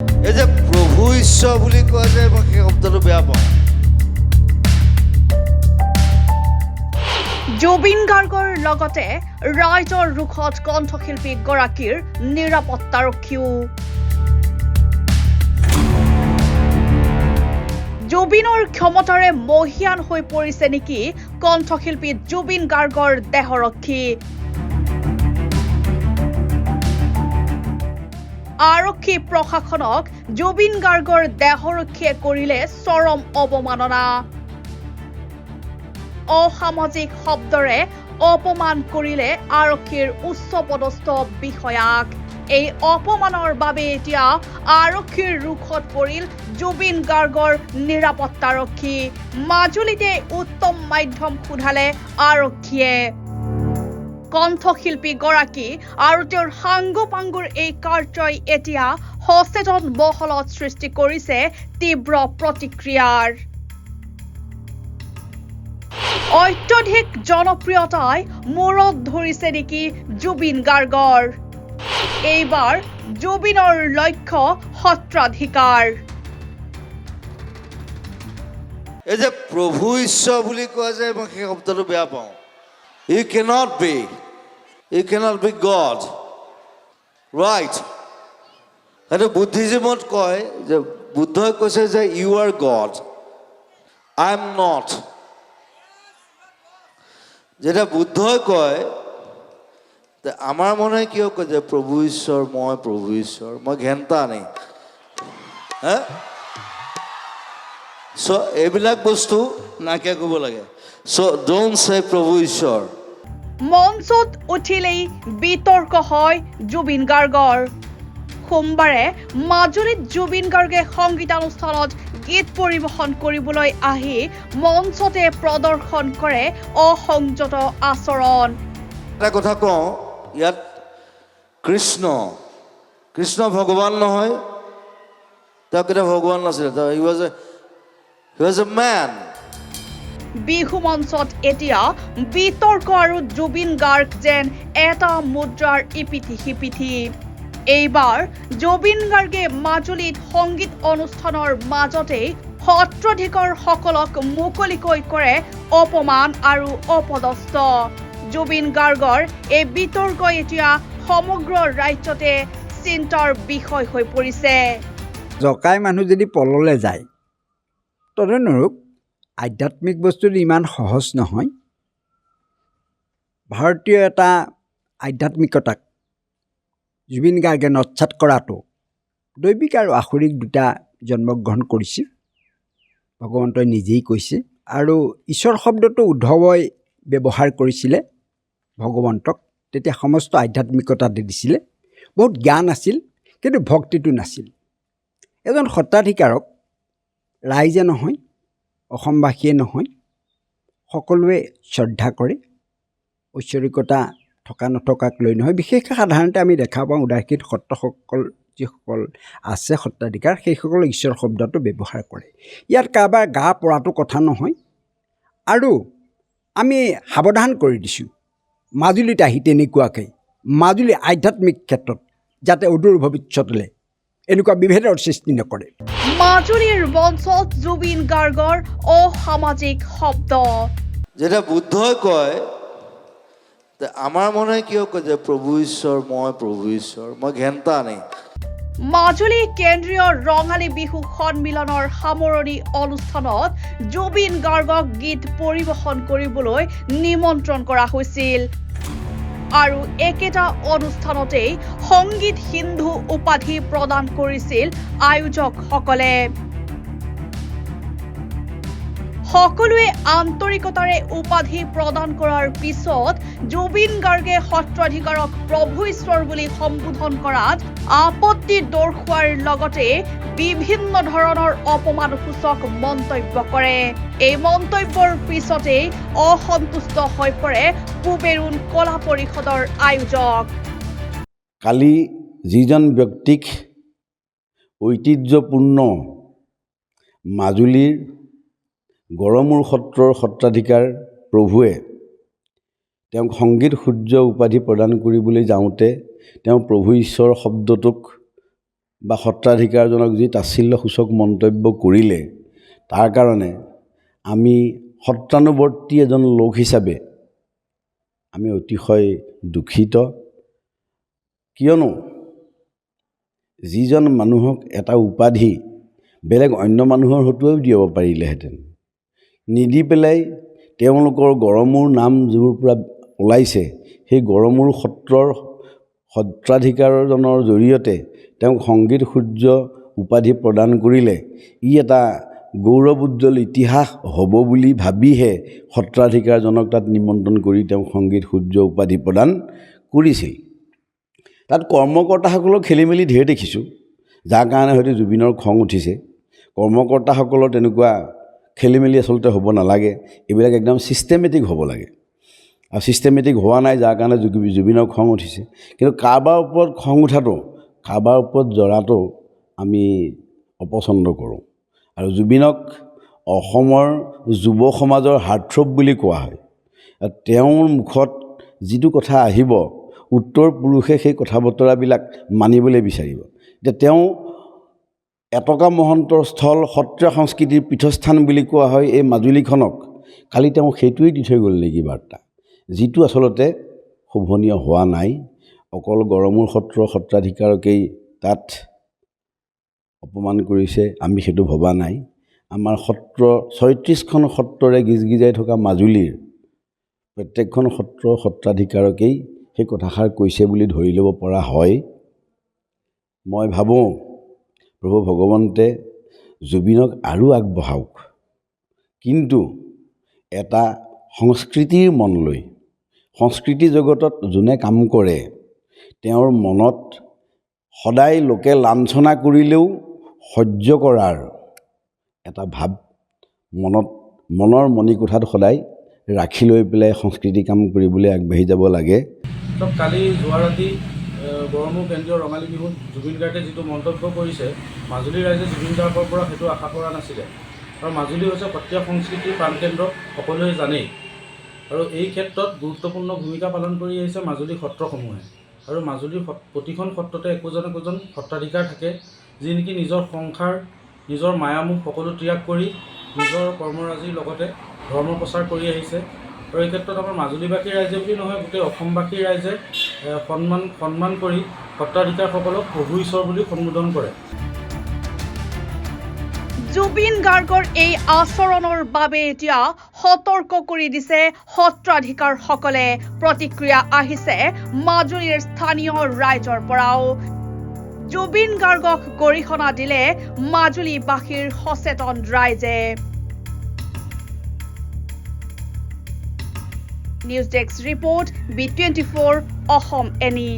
এই যে প্ৰভু ঈশ্বৰ বুলি কোৱা যায় মই সেই শব্দটো বেয়া পাওঁ। জুবিন গাৰ্গৰ লগতে ৰাইজৰ ৰোষত কণ্ঠশিল্পী গৰাকীৰ নিৰাপত্তাৰক্ষীও। জুবিনৰ ক্ষমতাৰে মহিয়ান হৈ পৰিছে নেকি কণ্ঠশিল্পী জুবিন গাৰ্গৰ দেহৰক্ষী। আৰক্ষী প্ৰশাসনক জুবিন গাৰ্গৰ দেহৰক্ষীয়ে কৰিলে চৰম অৱমাননা। অসামাজিক শব্দৰে অপমান কৰিলে আৰক্ষীৰ উচ্চপদস্থ বিষয়াক। এই অপমানৰ বাবে এতিয়া আৰক্ষীৰ ৰোষত পৰিল জুবিন গাৰ্গৰ নিৰাপত্তাৰক্ষী। মাজুলীতে উত্তম মাধ্যম সোধালে আৰক্ষীয়ে। কণ্ঠশিল্পী গৰাকী আৰু তেওঁৰ সাংগপাংগুৰ এই কাৰ্যই এতিয়া সচেতন মহলত সৃষ্টি কৰিছে তীব্ৰ প্ৰতিক্ৰিয়াৰ। অত্যধিক জনপ্ৰিয়তাই মূৰত ধৰিছে নেকি জুবিন গাৰ্গৰ। এইবাৰ জুবিনৰ লক্ষ্য সত্ৰাধিকাৰ। এই যে প্ৰভু ঈশ্বৰ বুলি কোৱা যায় মই সেই শব্দটো বেয়া পাওঁ। You cannot be God, right? সেইটো বুদ্ধিজিমত কয় যে বুদ্ধই কৈছে যে you are God, I am not. যেটা বুদ্ধই কয় আমাৰ মনে কিয় কয় যে প্ৰভু ঈশ্বৰ মই ঘেণ্টা নেই হা। চ' এইবিলাক বস্তু নাইকিয়া কৰিব লাগে। চ' ডোন্ট চে প্ৰভু ঈশ্বৰ। মঞ্চত উঠিলেই বিতৰ্ক হয় জুবিন গাৰ্গৰ। সোমবাৰে মাজুলীত জুবিন গাৰ্গে সংগীতানুষ্ঠানত গীত পৰিৱেশন কৰিবলৈ আহি মঞ্চতে প্ৰদৰ্শন কৰে অসংযত আচৰণ। এটা কথা কওঁ, ইয়াত কৃষ্ণ ভগৱান নহয়, তেওঁ কেতিয়াও ভগৱান নাছিলে, he was a man. Bihu মঞ্চত এতিয়া বিতৰ্ক আৰু জুবিন গাৰ্গ যেন এটা মুদ্ৰাৰ ইপিঠি সিপিঠি। এইবাৰ জুবিন গাৰ্গে মাজুলীত সংগীত অনুষ্ঠানৰ মাজতেই সত্ৰাধিকাৰ সকলক মুকলিকৈ কৰে অপমান আৰু অপদস্থ। জুবিন গাৰ্গৰ এই বিতৰ্ক এতিয়া সমগ্ৰ ৰাজ্যতে চিন্তাৰ বিষয় হৈ পৰিছে। জকাই মানুহ যদি পললৈ যায়, তদনুৰূপ আধ্যাত্মিক বস্তুটো ইমান সহজ নহয়। ভাৰতীয় এটা আধ্যাত্মিকতাক জুবিন গাৰ্গে নৎসাত কৰাটো দৈবিক আৰু আসুৰিক দুটা জন্মগ্ৰহণ কৰিছিল, ভগৱন্তই নিজেই কৈছে। আৰু ঈশ্বৰ শব্দটো উদ্ধৱই ব্যৱহাৰ কৰিছিলে ভগৱন্তক। তেতিয়া সমস্ত আধ্যাত্মিকতা দিছিলে, বহুত জ্ঞান আছিল, কিন্তু ভক্তিটো নাছিল। এজন সত্ৰাধিকাৰক ৰাইজে নহয়, অসমবাসীয়ে নহয়, সকলোৱে শ্ৰদ্ধা কৰে। ঐশ্বৰিকতা থকা নথকাক লৈ নহয়। বিশেষকৈ সাধাৰণতে আমি দেখা পাওঁ উদাসীত সত্ৰসকল যিসকল আছে সত্ৰাধিকাৰ, সেইসকলে ঈশ্বৰ শব্দটো ব্যৱহাৰ কৰে। ইয়াত কাৰোবাৰ গা পৰাটো কথা নহয়। আৰু আমি সাৱধান কৰি দিছোঁ মাজুলীত আহি তেনেকুৱাকৈ মাজুলী আধ্যাত্মিক ক্ষেত্ৰত যাতে অদূৰ ভৱিষ্যতলৈ এনেকুৱা বিভেদৰ সৃষ্টি নকৰে। মাজুলীৰ মঞ্চত জুবিন গাৰ্গৰ অসামাজিক শব্দ। যেটা বুদ্ধই কয় আমাৰ মনে কিয় কয় যে প্ৰভু ঈশ্বৰ মই ঘেণ্টা নেই। মাজুলী কেন্দ্ৰীয় ৰঙালী বিহু সন্মিলনৰ সামৰণি অনুষ্ঠানত জুবিন গাৰ্গক গীত পৰিৱেশন কৰিবলৈ নিমন্ত্ৰণ কৰা হৈছিল। আৰু একেটা অনুষ্ঠানতেই সংগীত সিন্ধু উপাধি প্ৰদান কৰিছিল আয়োজকসকলে। সকলোৱে আন্তৰিকতাৰে উপাধি প্ৰদান কৰাৰ পিছত জুবিন গাৰ্গে সত্ৰাধিকাৰক প্ৰভু ঈশ্বৰ বুলি সম্বোধন কৰাত আপত্তি দৰ্শোৱাৰ লগতে বিভিন্ন ধৰণৰ অপমানসূচক মন্তব্য কৰে। এই মন্তব্যৰ পিছতেই অসন্তুষ্ট হৈ পৰে পুবেৰুণ কলা পৰিষদৰ আয়োজক। কালি যিজন ব্যক্তিক ঐতিহ্যপূৰ্ণ মাজুলীৰ গড়মূৰ সত্ৰৰ সত্ৰাধিকাৰ প্ৰভুৱে তেওঁক সংগীত সূৰ্য উপাধি প্ৰদান কৰিবলৈ যাওঁতে তেওঁ প্ৰভু ঈশ্বৰ শব্দটোক বা সত্ৰাধিকাৰজনক যি তাচ্ছিল্যসূচক মন্তব্য কৰিলে তাৰ কাৰণে আমি সত্ৰানুৱৰ্তী এজন লোক হিচাপে আমি অতিশয় দুখিত। কিয়নো যিজন মানুহক এটা উপাধি বেলেগ অন্য মানুহৰ হতুৱাও দিব পাৰিলেহেঁতেন, নিদি পেলাই তেওঁলোকৰ গড়মূৰ নাম যিবোৰ পৰা ওলাইছে সেই গড়মূৰ সত্ৰৰ সত্ৰাধিকাৰজনৰ জৰিয়তে তেওঁক সংগীত সূৰ্য উপাধি প্ৰদান কৰিলে ই এটা গৌৰৱ উজ্জ্বল ইতিহাস হ'ব বুলি ভাবিহে সত্ৰাধিকাৰজনক তাত নিমন্ত্ৰণ কৰি তেওঁক সংগীত সূৰ্য উপাধি প্ৰদান কৰিছিল। তাত কৰ্মকৰ্তাসকলৰ খেলিমেলি ঢেৰ দেখিছোঁ, যাৰ কাৰণে হয়তো জুবিনৰ খং উঠিছে। কৰ্মকৰ্তাসকলৰ তেনেকুৱা খেলিমেলি আচলতে হ'ব নালাগে, এইবিলাক একদম ছিষ্টেমেটিক হ'ব লাগে আৰু ছিষ্টেমেটিক হোৱা নাই, যাৰ কাৰণে জুবিনৰ খং উঠিছে। কিন্তু কাৰোবাৰ ওপৰত খং উঠাটো, কাৰোবাৰ ওপৰত জৰাটো আমি অপচন্দ কৰোঁ। আৰু জুবিনক অসমৰ যুৱ সমাজৰ হাৰ্টথ্ৰব বুলি কোৱা হয়। আৰু তেওঁৰ মুখত যিটো কথা আহিব উত্তৰ পুৰুষে সেই কথা বতৰাবিলাক মানিবলৈ বিচাৰিব। এতিয়া তেওঁ এটকা মহন্তৰ স্থল সত্ৰীয়া সংস্কৃতিৰ পীঠস্থান বুলি কোৱা হয় এই মাজুলীখনক, খালি তেওঁ সেইটোৱেই দি থৈ গ'ল নেকি বাৰ্তা, যিটো আচলতে শোভনীয় হোৱা নাই। অকল গড়মূৰ সত্ৰৰ সত্ৰাধিকাৰকেই তাত অপমান কৰিছে আমি সেইটো ভবা নাই। আমাৰ সত্ৰ ৩৬খন সত্ৰৰে গিজগিজাই থকা মাজুলীৰ প্ৰত্যেকখন সত্ৰৰ সত্ৰাধিকাৰকেই সেই কথাষাৰ কৈছে বুলি ধৰি ল'ব পৰা হয়। মই ভাবোঁ প্ৰভু ভগৱন্তে জুবিনক আৰু আগবঢ়াওক, কিন্তু এটা সংস্কৃতিৰ মন লৈ, সংস্কৃতি জগতত যোনে কাম কৰে তেওঁৰ মনত সদায় লোকে লাঞ্ছনা কৰিলেও সহ্য কৰাৰ এটা ভাৱ মনৰ মণিকোঠাত সদায় ৰাখি লৈ পেলাই সংস্কৃতি কাম কৰিবলৈ আগবাঢ়ি যাব লাগে। কালি যোৱা ৰাতি গড়মূৰ কেন্দ্ৰীয় ৰঙালী বিহুত জুবিন গাৰ্গে যিটো মন্তব্য কৰিছে, মাজুলী ৰাইজে জুবিন গাৰ্গৰ পৰা সেইটো আশা কৰা নাছিলে। আৰু মাজুলী হৈছে সত্ৰীয়া সংস্কৃতিৰ প্ৰাণকেন্দ্ৰ, সকলোৱে জানেই। আৰু এই ক্ষেত্ৰত গুৰুত্বপূৰ্ণ ভূমিকা পালন কৰি আহিছে মাজুলী সত্ৰসমূহে। আৰু মাজুলীৰ প্ৰতিখন সত্ৰতে একোজন একোজন সত্ৰাধিকাৰ থাকে, যি নেকি নিজৰ সংসাৰ, নিজৰ মায়ামোহ সকলো ত্যাগ কৰি নিজৰ কৰ্মৰাজিৰ লগতে ধৰ্ম প্ৰচাৰ কৰি আহিছে। আৰু এই ক্ষেত্ৰত আমাৰ মাজুলীবাসী ৰাইজে বুলি নহয়, গোটেই অসমবাসী ৰাইজে সন্মান কৰি সত্ৰাধিকাৰসকলক প্ৰভু ঈশ্বৰ বুলি সম্বোধন কৰে। জুবিন গাৰ্গৰ এই আচৰণৰ বাবে এতিয়া সতৰ্ক কৰি দিছে সত্ৰাধিকাৰসকলে। প্ৰতিক্ৰিয়া আহিছে মাজুলীৰ স্থানীয় ৰাইজৰ পৰাও। জুবিন গাৰ্গক গৰিহণা দিলে মাজুলীবাসীৰ সচেতন ৰাইজে। News desk report, B24 Assam NE।